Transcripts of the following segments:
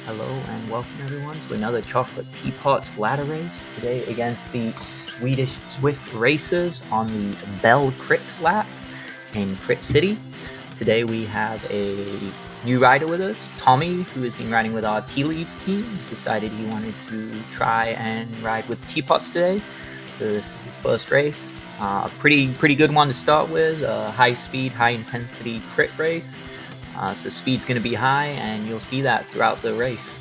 Hello and welcome everyone to another chocolate teapots ladder race. Today against the Swedish Zwift racers on the Bell Crit lap in Crit City. Today we have a new rider with us, Tommy, who has been riding with our Tea Leaves team. Decided he wanted to try and ride with Teapots today. So this is his first race. A pretty good one to start with. A high speed, high intensity crit race. So speed's going to be high, and you'll see that throughout the race.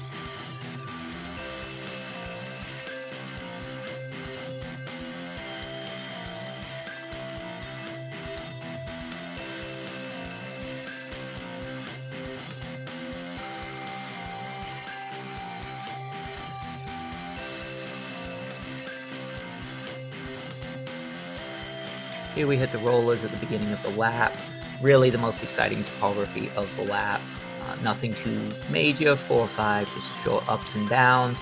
Here we hit the rollers at the beginning of the lap. Really the most exciting topography of the lap. Nothing too major, 4 or 5, just short ups and downs.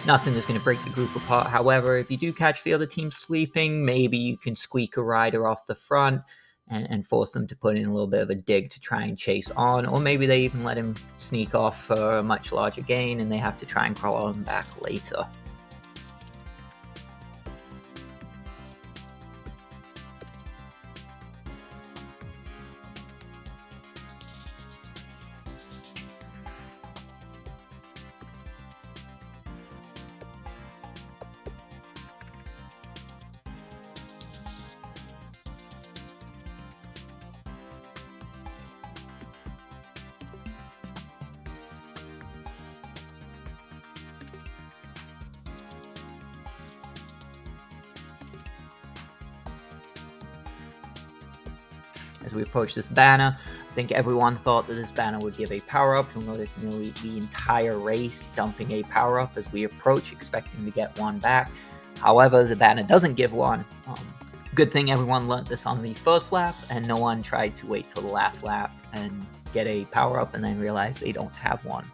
Nothing that's going to break the group apart. However, if you do catch the other team sleeping, maybe you can squeak a rider off the front and force them to put in a little bit of a dig to try and chase on. Or maybe they even let him sneak off for a much larger gain and they have to try and crawl him back later. As we approach this banner, I think everyone thought that this banner would give a power-up. You'll notice nearly the entire race dumping a power-up as we approach, expecting to get one back. However, the banner doesn't give one. Good thing everyone learned this on the first lap, and no one tried to wait till the last lap and get a power-up and then realize they don't have one.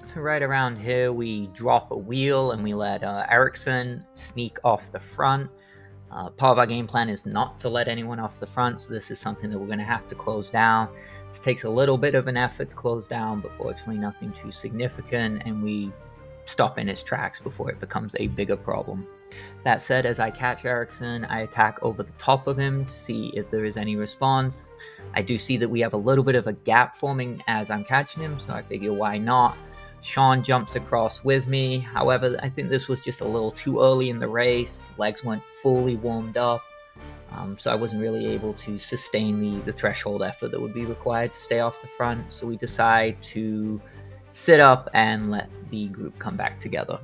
So right around here, we drop a wheel and we let Ericsson sneak off the front. Part of our game plan is not to let anyone off the front, so this is something that we're going to have to close down. This takes a little bit of an effort to close down, but fortunately nothing too significant, and we stop in its tracks before it becomes a bigger problem. That said, as I catch Ericsson, I attack over the top of him to see if there is any response. I do see that we have a little bit of a gap forming as I'm catching him, so I figure why not. Sean jumps across with me. However, I think this was just a little too early in the race. Legs weren't fully warmed up, so I wasn't really able to sustain the threshold effort that would be required to stay off the front. So we decide to sit up and let the group come back together.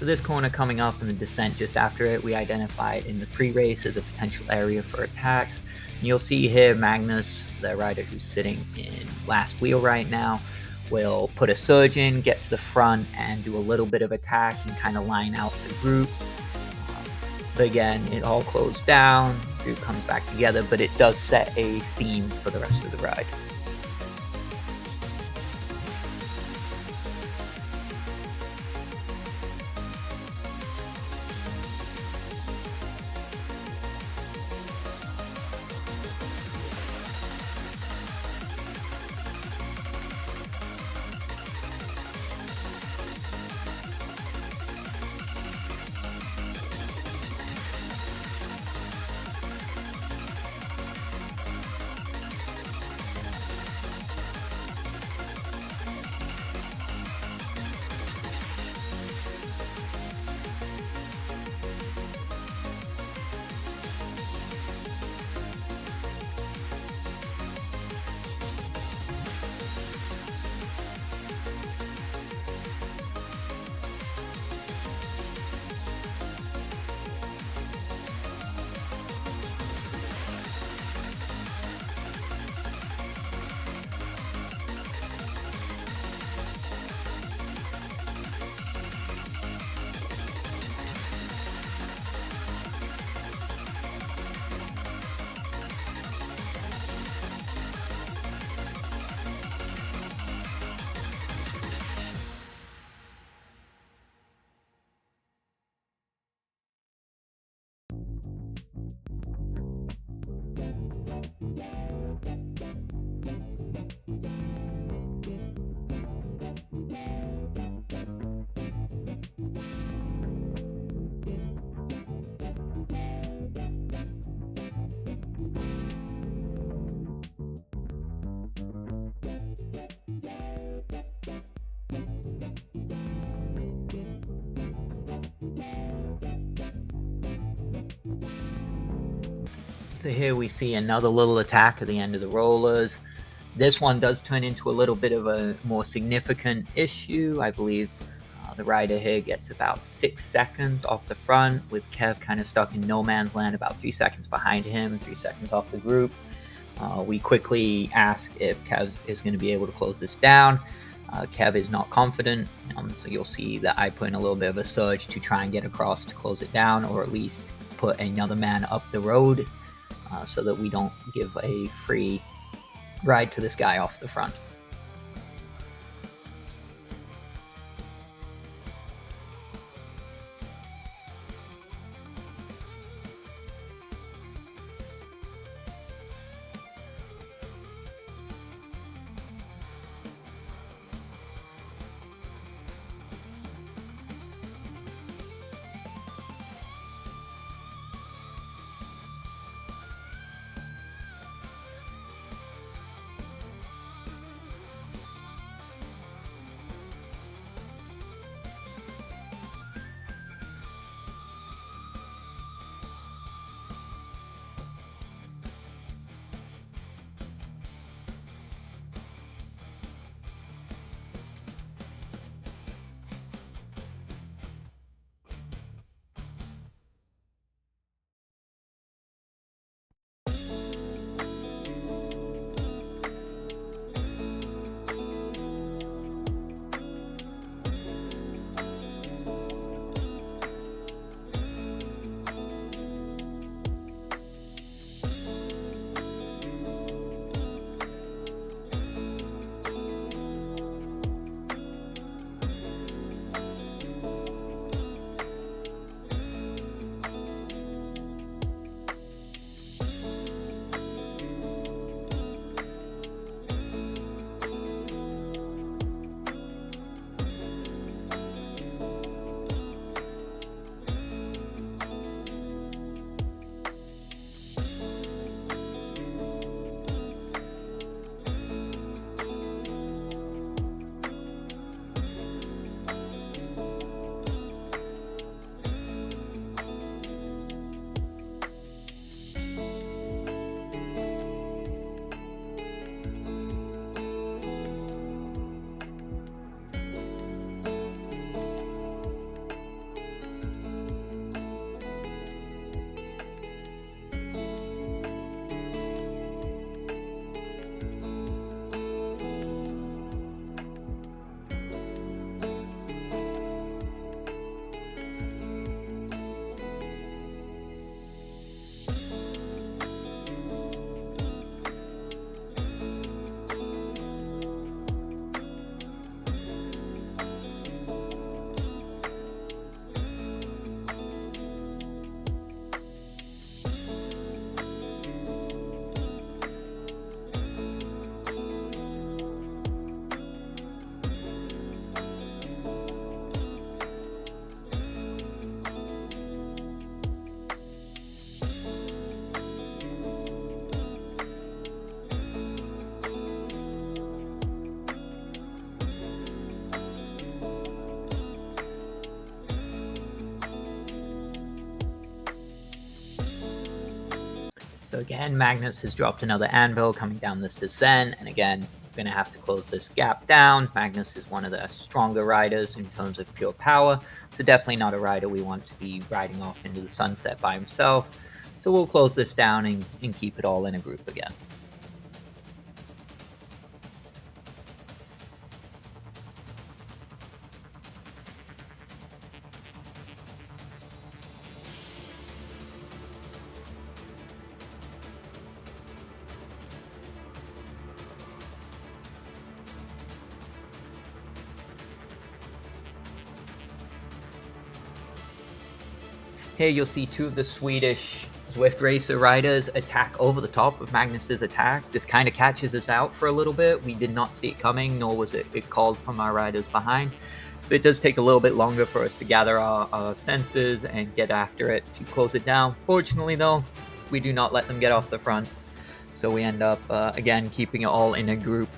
So this corner coming up and the descent just after it, we identified in the pre-race as a potential area for attacks. And you'll see here Magnus, the rider who's sitting in last wheel right now, will put a surge in, get to the front, and do a little bit of attack and kind of line out the group. But again, it all closed down, the group comes back together, but it does set a theme for the rest of the ride. So here we see another little attack at the end of the rollers. This one does turn into a little bit of a more significant issue. I believe the rider here gets about 6 seconds off the front, with Kev kind of stuck in no man's land, about 3 seconds behind him, 3 seconds off the group. We quickly ask if Kev is going to be able to close this down. Kev is not confident, so you'll see that I put in a little bit of a surge to try and get across to close it down, or at least put another man up the road so that we don't give a free ride to this guy off the front. So again, Magnus has dropped another anvil coming down this descent, and again, we're going to have to close this gap down. Magnus is one of the stronger riders in terms of pure power, so definitely not a rider we want to be riding off into the sunset by himself. So we'll close this down and keep it all in a group again. Here you'll see two of the Swedish Zwift racer riders attack over the top of Magnus's attack. This kind of catches us out for a little bit. We did not see it coming, nor was it called from our riders behind. So it does take a little bit longer for us to gather our senses and get after it to close it down. Fortunately though, we do not let them get off the front. So we end up, again, keeping it all in a group.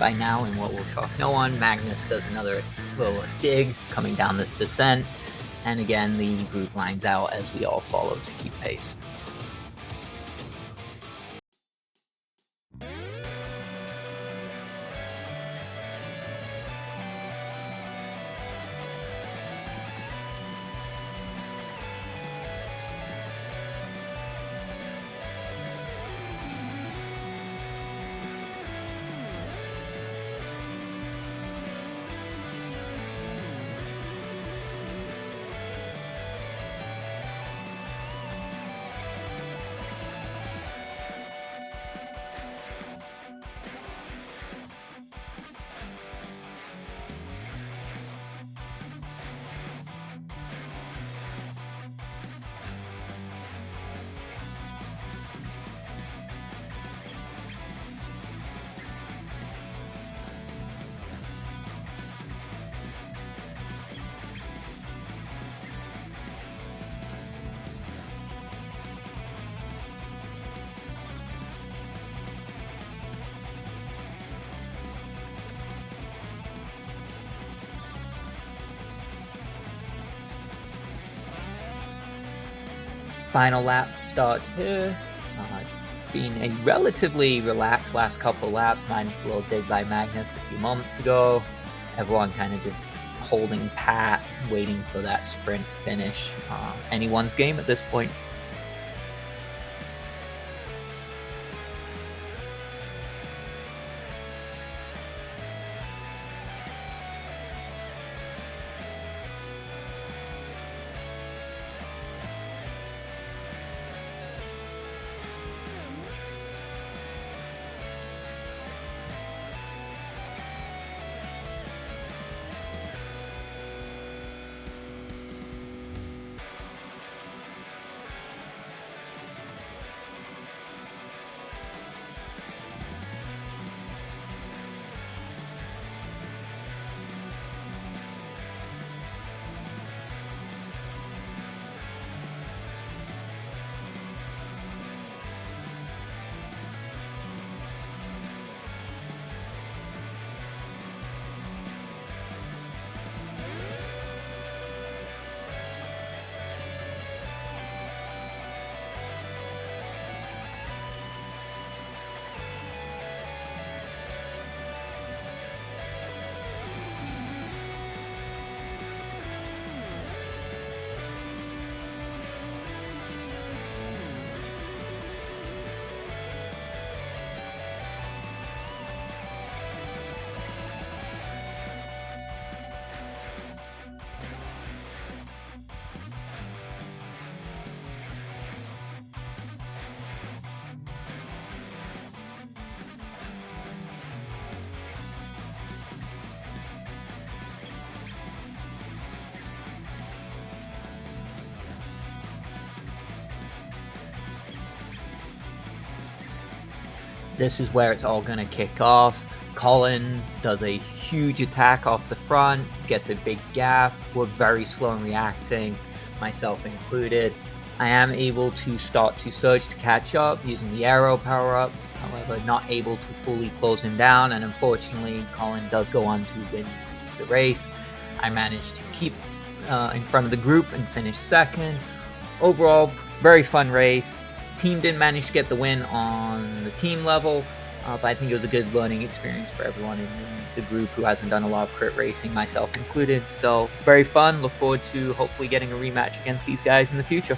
by now in what will shock no one. Magnus does another little dig coming down this descent, and again the group lines out as we all follow to keep pace. Final lap starts here. Been a relatively relaxed last couple of laps, minus a little dig by Magnus a few moments ago. Everyone kind of just holding pat, waiting for that sprint finish. Anyone's game at this point. This is where it's all going to kick off. Colin does a huge attack off the front, gets a big gap. We're very slow in reacting, myself included. I am able to start to surge to catch up using the arrow power up, however not able to fully close him down, and unfortunately Colin does go on to win the race. I managed to keep in front of the group and finish second. Overall, very fun race. Team didn't manage to get the win on the team level, but I think it was a good learning experience for everyone in the group who hasn't done a lot of crit racing, myself included. So very fun. Look forward to hopefully getting a rematch against these guys in the future.